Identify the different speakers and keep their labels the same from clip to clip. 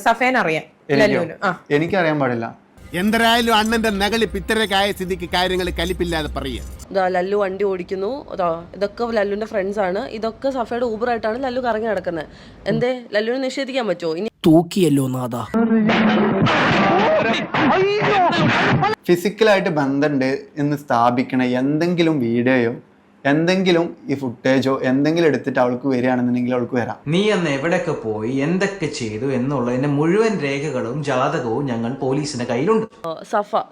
Speaker 1: സഫേൻ അറിയാം, ലല്ലുവിന്.
Speaker 2: എനിക്കറിയാൻ പാടില്ല.
Speaker 3: എന്തായാലും അണ്ണന്റെ നകളി പിത്തരക്കായ സ്ഥിതിക്ക് കാര്യങ്ങൾ കലിപ്പില്ലാതെ പറയുക.
Speaker 4: ലല്ലു വണ്ടി ഓടിക്കുന്നു, ഇതൊക്കെ ലല്ലുവിന്റെ ഫ്രണ്ട്സ് ആണ്, ഇതൊക്കെ സഫയുടെ ഊബർ ആയിട്ടാണ് ലല്ലു കറങ്ങി നടക്കുന്നത്. എന്തേ ലല്ലുവിനെ നിഷേധിക്കാൻ പറ്റുമോ? ഇനി
Speaker 5: തൂക്കിയല്ലോ നാദാ.
Speaker 2: ഫിസിക്കലായിട്ട് ബന്ധമുണ്ട് എന്ന് സ്ഥാപിക്കണ എന്തെങ്കിലും വീഡിയോയോ എന്തെങ്കിലും ഈ ഫുട്ടേജോ എന്തെങ്കിലും എടുത്തിട്ട് അവൾക്ക് വരികയാണെന്നുണ്ടെങ്കിൽ അവൾക്ക് വരാം.
Speaker 6: നീ അന്ന് എവിടെയൊക്കെ പോയി എന്തൊക്കെ ചെയ്തു എന്നുള്ളതിന്റെ മുഴുവൻ രേഖകളും ജാതകവും ഞങ്ങൾ പോലീസിന്റെ കയ്യിലുണ്ട്.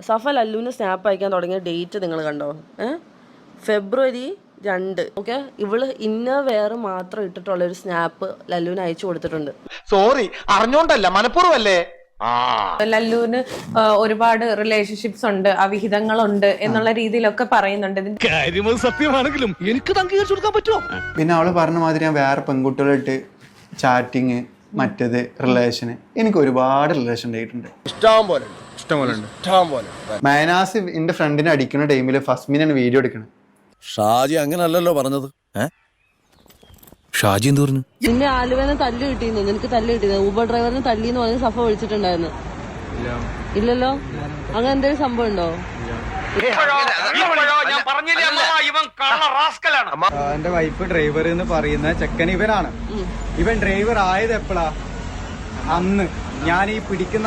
Speaker 4: സഫ ലല്ലുവിന് സ്നാപ്പ് അയക്കാൻ തുടങ്ങിയ ഡേറ്റ് നിങ്ങൾ കണ്ടോ? ഫെബ്രുവരി 2. ഓക്കെ, ഇവള് ഇന്നർ വെയർ മാത്രം ഇട്ടിട്ടുള്ള ഒരു സ്നാപ്പ് ലല്ലുവിന് അയച്ചു കൊടുത്തിട്ടുണ്ട്.
Speaker 3: സോറി, അറിഞ്ഞോണ്ടല്ല, മനഃപൂർവ്വല്ലേ.
Speaker 1: ലല്ലുവിന് ഒരുപാട് റിലേഷൻഷിപ്സ് ഉണ്ട്, അവിഹിതങ്ങളുണ്ട് എന്നുള്ള രീതിയിലൊക്കെ പറയുന്നുണ്ട്.
Speaker 5: സത്യമാണെങ്കിലും എനിക്ക് അംഗീകരിച്ചു കൊടുക്കാൻ പറ്റുമോ?
Speaker 2: പിന്നെ അവള് പറഞ്ഞ മാതിരി ഞാൻ വേറെ പെൺകുട്ടികളായിട്ട് ചാറ്റിങ്, മറ്റേത് റിലേഷന്, എനിക്ക് ഒരുപാട് റിലേഷൻ ഉണ്ടായിട്ടുണ്ട്. മൈനാസ് എന്റെ ഫ്രണ്ടിനെ അടിക്കുന്ന ടൈമില് ഫസ്മിനാണ് വീഡിയോ എടുക്കണത്.
Speaker 7: ഷാജി അങ്ങനല്ലല്ലോ പറഞ്ഞത്. ഷാജി എന്ത് പറഞ്ഞു?
Speaker 4: നിന്നെ ആലുവനെ തല്ല് കിട്ടിയിരുന്നു, നിനക്ക് തല്ല് കിട്ടിയത് ഊബർ ഡ്രൈവറിന് തല്ലിന്ന് പറഞ്ഞ് സഫ വിളിച്ചിട്ടുണ്ടായിരുന്നു. ഇല്ലല്ലോ, അങ്ങനെ എന്തെങ്കിലും സംഭവം ഉണ്ടോ?
Speaker 8: എന്റെ വൈഫ് ഡ്രൈവർ എന്ന് പറയുന്ന ചെക്കൻ ഇവനാണ്. ഇവൻ ഡ്രൈവർ ആയത് എപ്പോഴാ? അന്ന് ഞാൻ ഈ പിടിക്കുന്ന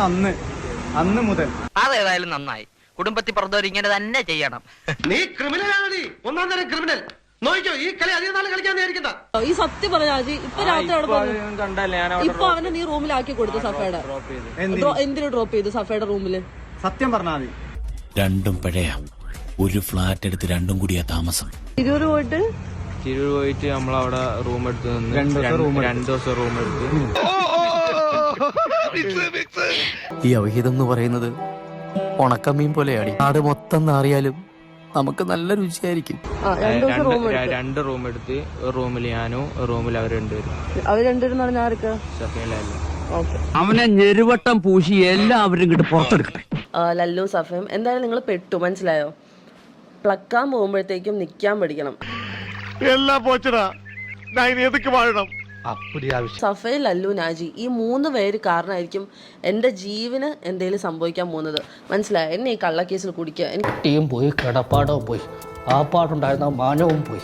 Speaker 8: അന്ന് മുതൽ.
Speaker 9: അതേതായാലും നന്നായി. കുടുംബത്തിൽ പറഞ്ഞവർ ഇങ്ങനെ തന്നെ ചെയ്യണം.
Speaker 3: നീ ക്രിമിനലാണ്, ഒന്നാം തരം ക്രിമിനൽ. നോക്കിക്കോ, ഈ കളി അധികം നാൾ കളിക്കാൻ നേരിക്കണ്ട.
Speaker 4: ഈ സത്യം പറഞ്ഞാജി ഇപ്പൊ രാത്രി ഇപ്പൊ അവനെ നീ റൂമിലാക്കി കൊടുത്തു സഫയുടെ. എന്തിനു ഡ്രോപ്പ് ചെയ്തു സഫയുടെ റൂമില്?
Speaker 8: സത്യം പറഞ്ഞാൽ മതി.
Speaker 7: രണ്ടും പഴയ ഒരു ഫ്ലാറ്റ് എടുത്ത് രണ്ടും കൂടിയാ താമസം.
Speaker 4: തിരൂര് പോയിട്ട്
Speaker 10: നമ്മളവിടെ റൂം എടുത്ത് നിന്ന് 2 ദിവസം റൂം എടുത്ത്.
Speaker 5: ഈ അവിഹിതം എന്ന് പറയുന്നത് ഉണക്കമീൻ പോലെയാണ്. നാട് മൊത്തം അറിയാലും നമുക്ക് നല്ല രുചിയായിരിക്കും.
Speaker 10: 2 റൂം എടുത്ത്, റൂമിൽ ഞാനും റൂമിൽ അവർ രണ്ടുപേരും
Speaker 5: അവനെ ഞെരുവട്ടം പൂശി എല്ലാവരും ഇങ്ങോട്ട് പുറത്തെടുക്കട്ടെ.
Speaker 4: ലല്ലു സഫയും എന്തായാലും നിങ്ങൾ പെട്ടു, മനസ്സിലായോ? പ്ലക്കാൻ പോകുമ്പോഴത്തേക്കും നിക്കാൻ പഠിക്കണം.
Speaker 3: എല്ലാം പോച്ചടാ, ഞാൻ ഏതൊക്കെ വാഴണം.
Speaker 4: സഫയും ലല്ലു നാജി ഈ 3 പേര് കാരണമായിരിക്കും എന്റെ ജീവന് എന്തെങ്കിലും സംഭവിക്കാൻ പോകുന്നത്. മനസ്സിലായോ? എന്നെ ഈ കള്ളക്കേസിൽ കുടിക്കുക.
Speaker 5: ടീം പോയി, കിടപ്പാടവും പോയി, ആ പാടുണ്ടായിരുന്ന മാനവും പോയി.